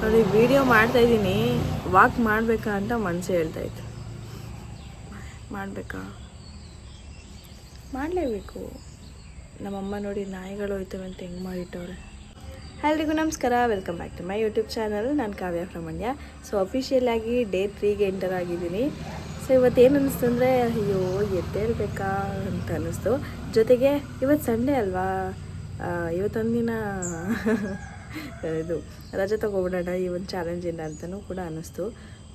ನೋಡಿ ವಿಡಿಯೋ ಮಾಡ್ತಾಯಿದ್ದೀನಿ, ವಾಕ್ ಮಾಡಬೇಕಾ ಅಂತ ಮನಸ್ಸು ಹೇಳ್ತಾಯಿತ್ತು. ಮಾಡಬೇಕಾ? ಮಾಡಲೇಬೇಕು. ನಮ್ಮಮ್ಮ ನೋಡಿ ನಾಯಿಗಳು ಹೋಯ್ತವೆ ಅಂತ ಹೆಂಗೆ ಮಾಡಿಟ್ಟವ್ರೆ. ಎಲ್ರಿಗೂ ನಮಸ್ಕಾರ, welcome back to my YouTube channel. ನಾನು ಕಾವ್ಯ ಫ್ರಮ್ ಮಂಡ್ಯ. ಸೊ ಅಫಿಷಿಯಲಾಗಿ ಡೇ 3ಗೆ ಎಂಟರ್ ಆಗಿದ್ದೀನಿ. ಸೊ ಇವತ್ತೇನು ಅನ್ನಿಸ್ತು ಅಂದರೆ, ಅಯ್ಯೋ ಎದ್ದೇಳಬೇಕಾ ಅಂತ ಅನ್ನಿಸ್ತು. ಜೊತೆಗೆ ಇವತ್ತು ಸಂಡೇ ಅಲ್ವಾ, ಇವತ್ತೊಂದಿನ ಇದು ರಜೆ ತೊಗೊಬಿಡೋಣ ಈ ಒಂದು ಚಾಲೆಂಜಿಂದ ಅಂತಲೂ ಕೂಡ ಅನ್ನಿಸ್ತು.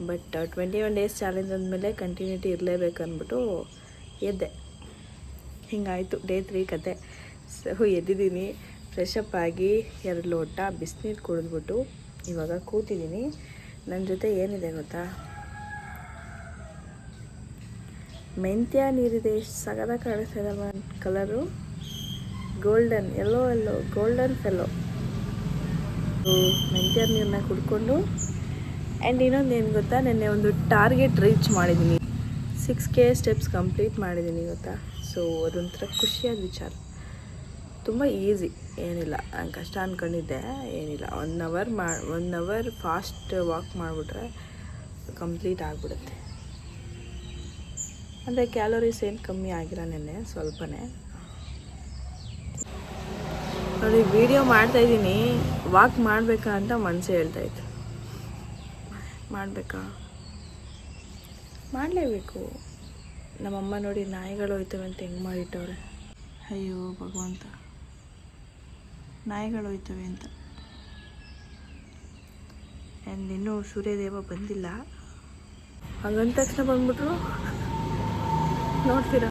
ಬಟ್ 21 ಡೇಸ್ ಚಾಲೆಂಜ್ ಅಂದಮೇಲೆ ಕಂಟಿನ್ಯೂಟಿ ಇರಲೇಬೇಕು ಅಂದ್ಬಿಟ್ಟು ಎದ್ದೆ. ಹಿಂಗಾಯಿತು ಡೇ 3 ಕತೆ. ಸೊ ಎದ್ದಿದ್ದೀನಿ, ಫ್ರೆಶ್ ಅಪ್ ಆಗಿ 2 ಲೋಟ ಬಿಸಿನೀರು ಕುಡಿದ್ಬಿಟ್ಟು ಇವಾಗ ಕೂತಿದ್ದೀನಿ. ನನ್ನ ಜೊತೆ ಏನಿದೆ ಗೊತ್ತಾ, ಮೆಂತ್ಯ ನೀರಿದೆ. ಎಷ್ಟು ಸಗದ ಕಾಣಿಸ್ತಿದಲ್ವ colour, golden yellow golden yellow. ಮೆಂತ್ಯ ನೀರನ್ನ ಕುಡ್ಕೊಂಡು, ಆ್ಯಂಡ್ ಇನ್ನೊಂದು ಏನು ಗೊತ್ತಾ, ನೆನ್ನೆ ಒಂದು ಟಾರ್ಗೆಟ್ ರೀಚ್ ಮಾಡಿದ್ದೀನಿ. 6K ಸ್ಟೆಪ್ಸ್ ಕಂಪ್ಲೀಟ್ ಮಾಡಿದ್ದೀನಿ ಗೊತ್ತಾ. ಸೊ ಅದೊಂಥರ ಖುಷಿಯಾದ ವಿಚಾರ. ತುಂಬ ಈಸಿ, ಏನಿಲ್ಲ, ನಾನು ಕಷ್ಟ ಅಂದ್ಕೊಂಡಿದ್ದೆ. ಏನಿಲ್ಲ, 1 ಅವರ್ ಫಾಸ್ಟ್ ವಾಕ್ ಮಾಡಿಬಿಟ್ರೆ ಕಂಪ್ಲೀಟ್ ಆಗಿಬಿಡುತ್ತೆ. ಅಂದರೆ ಕ್ಯಾಲೋರೀಸ್ ಏನು ಕಮ್ಮಿ ಆಗಿಲ್ಲ ನೆನ್ನೆ, ಸ್ವಲ್ಪನೇ. ನೋಡಿ ವಿಡಿಯೋ ಮಾಡ್ತಾಯಿದ್ದೀನಿ, ವಾಕ್ ಮಾಡಬೇಕಾ ಅಂತ ಮನಸ್ಸು ಹೇಳ್ತಾಯಿತ್ತು. ಮಾಡಬೇಕಾ? ಮಾಡಲೇಬೇಕು. ನಮ್ಮಮ್ಮ ನೋಡಿ ನಾಯಿಗಳು ಹೋಯ್ತವೆ ಅಂತ ಹೆಂಗೆ ಮಾಡಿಟ್ಟವ್ರೆ. ಅಯ್ಯೋ ಭಗವಂತ, ನಾಯಿಗಳು ಹೋಯ್ತವೆ ಅಂತ. ಆ್ಯಂಡ್ ಇನ್ನೂ ಸೂರ್ಯದೇವ ಬಂದಿಲ್ಲ. ಹಂಗಂದ ತಕ್ಷಣ ಬಂದ್ಬಿಟ್ರು, ನೋಡ್ತೀರಾ.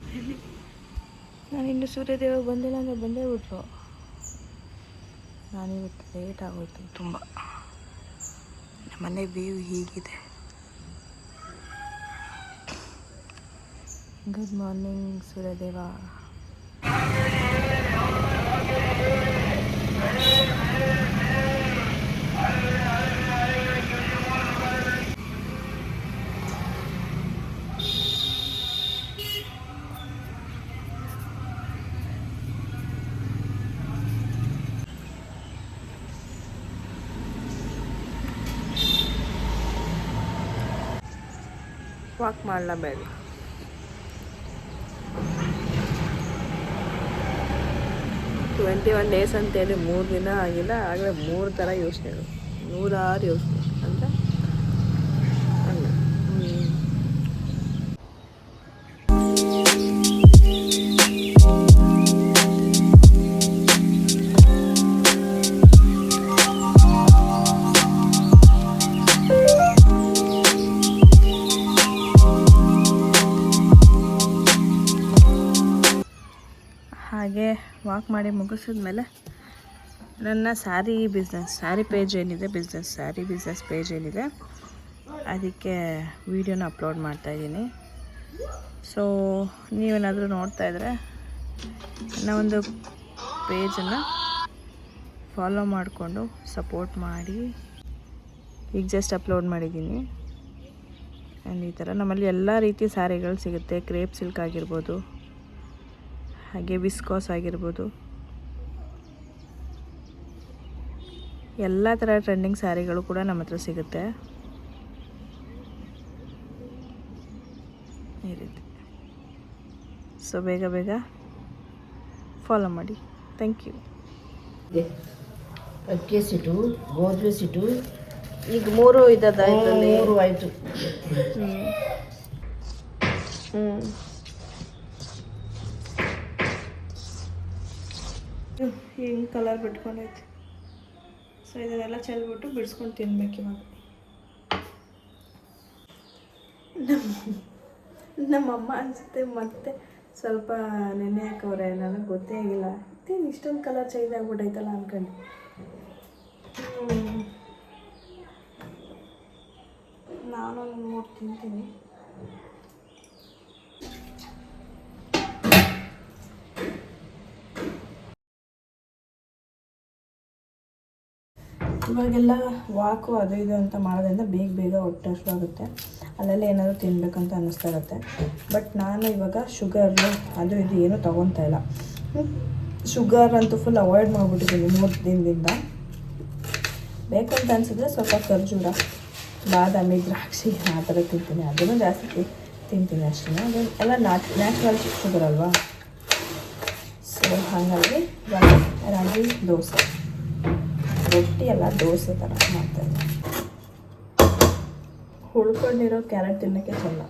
ನಾನು ಇನ್ನೂ ಸೂರ್ಯದೇವ ಬಂದಿಲ್ಲ ಅಂದರೆ ಬಂದೇ ಬಿಟ್ರು. ನಾನಿವತ್ತು ಲೇಟ್ ಆಗೋಯ್ತು ತುಂಬ. ನಮ್ಮನೆ ವ್ಯೂ ಹೀಗಿದೆ. ಗುಡ್ ಮಾರ್ನಿಂಗ್ ಸೂರ್ಯದೇವ. ವಾಕ್ ಮಾಡಲೇಬೇಡ. 21 ಡೇಸ್ ಅಂತೇಳಿ 3 ದಿನ ಆಗಿಲ್ಲ, ಆಗಲೇ 3 ಥರ ಯೋಚನೆಗಳು, 100 ಯೋಚನೆ ಅಂತ ಹಂಗೆ. ಹಾಗೆ ವಾಕ್ ಮಾಡಿ ಮುಗಿಸಿದ್ಮೇಲೆ ನನ್ನ ಸ್ಯಾರಿ ಪೇಜ್ ಏನಿದೆ, ಸ್ಯಾರಿ ಬಿಸ್ನೆಸ್ ಪೇಜ್ ಏನಿದೆ, ಅದಕ್ಕೆ ವೀಡಿಯೋನ ಅಪ್ಲೋಡ್ ಮಾಡ್ತಾಯಿದ್ದೀನಿ. ಸೊ ನೀವೇನಾದರೂ ನೋಡ್ತಾಯಿದ್ರೆ ನನ್ನ ಒಂದು ಪೇಜನ್ನು ಫಾಲೋ ಮಾಡಿಕೊಂಡು ಸಪೋರ್ಟ್ ಮಾಡಿ. ಈಗ ಜಸ್ಟ್ ಅಪ್ಲೋಡ್ ಮಾಡಿದ್ದೀನಿ. ಆ್ಯಂಡ್ ಈ ಥರ ನಮ್ಮಲ್ಲಿ ಎಲ್ಲ ರೀತಿಯ ಸ್ಯಾರಿಗಳು ಸಿಗುತ್ತೆ. ಕ್ರೇಪ್ ಸಿಲ್ಕ್ ಆಗಿರ್ಬೋದು, ಹಾಗೆ ವಿಸ್ಕಾಸ್ ಆಗಿರ್ಬೋದು, ಎಲ್ಲ ಥರ ಟ್ರೆಂಡಿಂಗ್ ಸ್ಯಾರಿಗಳು ಕೂಡ ನಮ್ಮ ಹತ್ರ ಸಿಗುತ್ತೆ ಈ ರೀತಿ. ಸೊ ಬೇಗ ಫಾಲೋ ಮಾಡಿ. Thank you. ಅಕ್ಕಿ ಸಿಟ್ಟು, ಗೋಧಿ ಸಿಟ್ಟು, ಈಗ 3 ಇದ್ದದ್ದು 3 ಆಯಿತು. ಹಿಂಗೆ ಕಲರ್ ಬಿಟ್ಕೊಂಡೈತಿ. ಸೊ ಇದನ್ನೆಲ್ಲ ಚೆಲ್ಬಿಟ್ಟು ಬಿಡಿಸ್ಕೊಂಡು ತಿನ್ಬೇಕು ಇವಾಗ. ನಮ್ಮಮ್ಮ ಅನಿಸುತ್ತೆ ಮತ್ತೆ ಸ್ವಲ್ಪ ನೆನೆ ಹಾಕವ್ರೆ, ನನಗೆ ಗೊತ್ತೇ ಆಗಿಲ್ಲ. ಮತ್ತೇನು ಇಷ್ಟೊಂದು ಕಲರ್ ಚೇಂಜ್ ಆಗ್ಬಿಟ್ಟೈತಲ್ಲ ಅಂದ್ಕೊಂಡು. ನಾನು 3 ತಿಂತೀನಿ. ಇವಾಗೆಲ್ಲ ವಾಕು ಅದು ಇದು ಅಂತ ಮಾಡೋದ್ರಿಂದ ಬೇಗ ಹೊಟ್ಟೆ ಹಸಿವಾಗುತ್ತೆ. ಅಲ್ಲೆಲ್ಲ ಏನಾದರೂ ತಿನ್ನಬೇಕಂತ ಅನ್ನಿಸ್ತಾ ಇರುತ್ತೆ. ಬಟ್ ನಾನು ಇವಾಗ ಶುಗರು ಅದು ಇದು ಏನೂ ತೊಗೊತಾ ಇಲ್ಲ. ಶುಗರ್ ಅಂತೂ ಫುಲ್ ಅವಾಯ್ಡ್ ಮಾಡಿಬಿಟ್ಟಿದ್ದೀನಿ 3 ದಿನದಿಂದ. ಬೇಕು ಅಂತ ಅನಿಸಿದ್ರೆ ಸ್ವಲ್ಪ ಖರ್ಜೂರ, ಬಾದಾಮಿ, ದ್ರಾಕ್ಷಿ ಆ ಥರ ತಿಂತೀನಿ. ಅದನ್ನು ಜಾಸ್ತಿ ತಿಂತೀನಿ ಅಷ್ಟೇ. ಅದು ಎಲ್ಲ ನ್ಯಾಚುರಲ್ ಶುಗರ್ ಅಲ್ವಾ. ಸೊ ಹಾಗಾಗಿ ರಾಗಿ ದೋಸೆ, ರೊಟ್ಟಿ ಎಲ್ಲ ದೋಸೆ ಥರ ಮಾಡ್ತಾಯಿದ್ದೆ. ಹುಳ್ಕೊಂಡಿರೋ ಕ್ಯಾರೆಟ್ ತಿನ್ನೋಕ್ಕೆ ಚೆನ್ನ.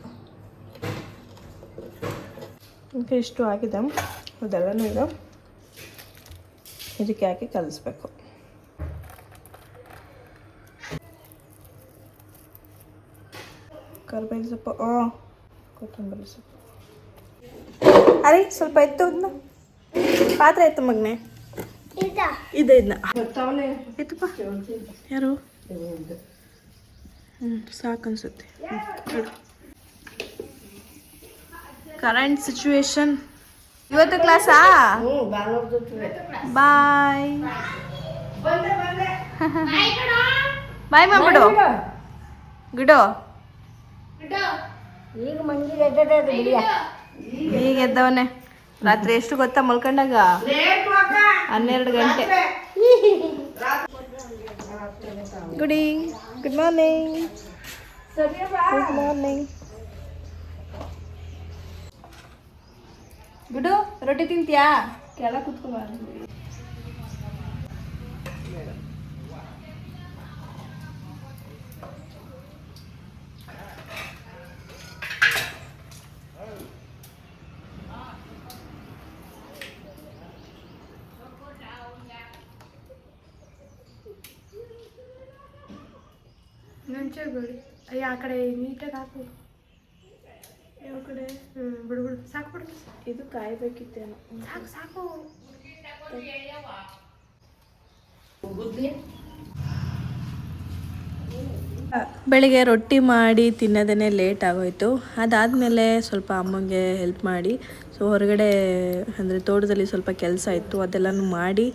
ಈಗ ಇಷ್ಟು ಆಗಿದೆ, ಅದೆಲ್ಲನೂ ಈಗ ಇದಕ್ಕೆ ಹಾಕಿ ಕಲಿಸ್ಬೇಕು. ಕರಿಬೇವು ಸೊಪ್ಪು, ಕೊತ್ತಂಬರಿ ಸೊಪ್ಪು. ಅರೆ ಸ್ವಲ್ಪ ಎತ್ತು, ಅದನ್ನ ಪಾತ್ರೆ ಎತ್ತು ಮಗನೆ. ಇದನ್ನ ಎತ್ತಪ್ಪ. ಯಾರು? ಸಾಕು ಅನ್ಸುತ್ತೆ. Current situation. ಇವತ್ತು ಕ್ಲಾಸಾ? ಬಾಯ್ ಬಾಯ್ ಮಾಡ್ಬಿಡು. ಗುಡು ಈಗ ಎದ್ದವನೆ. ರಾತ್ರಿ ಎಷ್ಟು ಗೊತ್ತಾ ಮಲ್ಕೊಂಡಾಗ? 12 ಗಂಟೆ. Good morning. Good morning. ಗುಡು ರೊಟ್ಟಿ ತಿಂತೀಯಾ? ಕೆಳಗೆ ಕುತ್ಕೋಬಾರ್ದು. ಬಿಡಿ. ಅಯ್ಯ ಆ ಕಡೆ ನೀಟಾಗಿ ಹಾಕು. ಯಾವ ಕಡೆ? ಬಿಡು ಬಿಡು, ಸಾಕು ಬಿಡು. ಇದು ಕಾಯ್ಬೇಕಿತ್ತೇನೋ. ಸಾಕು ಸಾಕು. ಬೆಳಿಗ್ಗೆ ರೊಟ್ಟಿ ಮಾಡಿ ತಿನ್ನೋದೇ ಲೇಟ್ ಆಗೋಯ್ತು. ಅದಾದಮೇಲೆ ಸ್ವಲ್ಪ ಅಮ್ಮಂಗೆ ಹೆಲ್ಪ್ ಮಾಡಿ, ಸೊ ಹೊರಗಡೆ ಅಂದರೆ ತೋಟದಲ್ಲಿ ಸ್ವಲ್ಪ ಕೆಲಸ ಇತ್ತು, ಅದೆಲ್ಲನೂ ಮಾಡಿ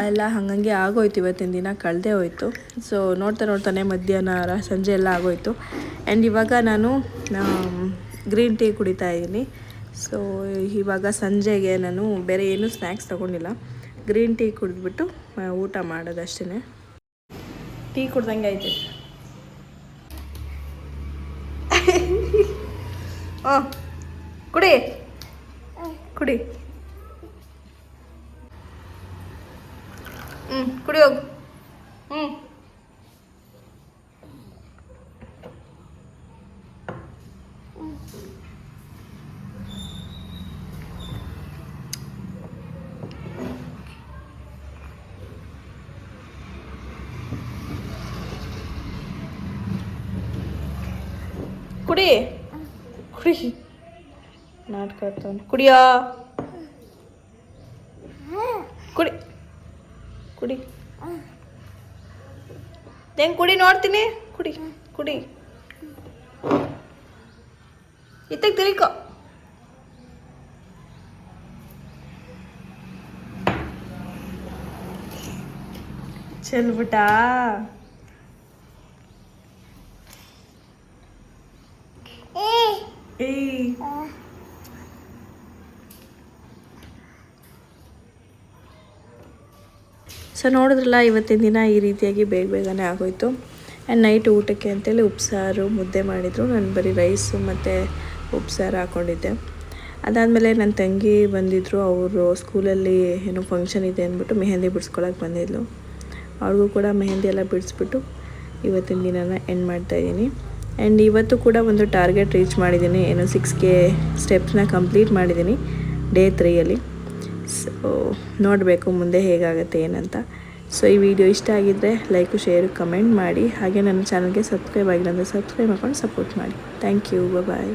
ಎಲ್ಲ ಹಾಗಂಗೆ ಆಗೋಯ್ತು. ಇವತ್ತಿನ ದಿನ ಕಳೆದೇ ಹೋಯ್ತು. ಸೊ ನೋಡ್ತಾನೆ ಮಧ್ಯಾಹ್ನ ಸಂಜೆ ಎಲ್ಲ ಆಗೋಯ್ತು. ಆ್ಯಂಡ್ ಇವಾಗ ನಾನು ಗ್ರೀನ್ ಟೀ ಕುಡಿತಾ ಇದ್ದೀನಿ. ಸೊ ಇವಾಗ ಸಂಜೆಗೆ ನಾನು ಬೇರೆ ಏನೂ ಸ್ನ್ಯಾಕ್ಸ್ ತೊಗೊಂಡಿಲ್ಲ, ಗ್ರೀನ್ ಟೀ ಕುಡಿದ್ಬಿಟ್ಟು ಊಟ ಮಾಡೋದಷ್ಟೇ. ಟೀ ಕುಡ್ದಂಗೆ ಐತೆ. ಕುಡಿ ಕುಡಿ. ಕುಡಿ ಹೋಗು. ಕುಡಿ ಕುಡಿ. ನಾಟಕ ಆಡ್ತಾವನೆ. ಕುಡಿಯೋ. ಕುಡಿ ಕುಡಿ. ಹೆಂಗೆ ಕುಡಿ ನೋಡ್ತೀನಿ. ಕುಡಿ ಕುಡಿ. ಇತ್ತಗೆ ತಿಳ್ಕೊ. ಚೆಲ್ಬಿಟ್ಟಾ. ಸೊ ನೋಡಿದ್ರಲ್ಲ, ಇವತ್ತಿನ ದಿನ ಈ ರೀತಿಯಾಗಿ ಬೇಗನೆ ಆಗೋಯ್ತು. ಆ್ಯಂಡ್ ನೈಟ್ ಊಟಕ್ಕೆ ಅಂತೇಳಿ ಉಪ್ಸಾರು ಮುದ್ದೆ ಮಾಡಿದರು. ನಾನು ಬರೀ ರೈಸು ಮತ್ತು ಉಪ್ಸಾರು ಹಾಕ್ಕೊಂಡಿದ್ದೆ. ಅದಾದಮೇಲೆ ನನ್ನ ತಂಗಿ ಬಂದಿದ್ದರು. ಅವರು ಸ್ಕೂಲಲ್ಲಿ ಏನೋ ಫಂಕ್ಷನ್ ಇದೆ ಅಂದ್ಬಿಟ್ಟು ಮೆಹಂದಿ ಬಿಡಿಸ್ಕೊಳಕ್ಕೆ ಬಂದಿದ್ಲು. ಅವ್ರಿಗೂ ಕೂಡ ಮೆಹಂದಿ ಎಲ್ಲ ಬಿಡಿಸ್ಬಿಟ್ಟು ಇವತ್ತಿನ ದಿನನ ಎಂಡ್ ಮಾಡ್ತಾಯಿದ್ದೀನಿ. ಆ್ಯಂಡ್ ಇವತ್ತು ಕೂಡ ಒಂದು ಟಾರ್ಗೆಟ್ ರೀಚ್ ಮಾಡಿದ್ದೀನಿ. ಏನೋ 6K ಸ್ಟೆಪ್ಸ್ನ ಕಂಪ್ಲೀಟ್ ಮಾಡಿದ್ದೀನಿ ಡೇ 3ಯಲ್ಲಿ. ಸೊ ನೋಡಬೇಕು ಮುಂದೆ ಹೇಗಾಗುತ್ತೆ ಏನಂತ. ಸೊ ಈ ವಿಡಿಯೋ ಇಷ್ಟ ಆಗಿದ್ದರೆ ಲೈಕು, ಶೇರು, ಕಮೆಂಟ್ ಮಾಡಿ. ಹಾಗೆ ನನ್ನ ಚಾನಲ್ಗೆ ಸಬ್ಸ್ಕ್ರೈಬ್ ಆಗಿಲ್ಲ ಅಂದರೆ ಸಬ್ಸ್ಕ್ರೈಬ್ ಮಾಡ್ಕೊಂಡು ಸಪೋರ್ಟ್ ಮಾಡಿ. Thank you. ಬಾಯ್.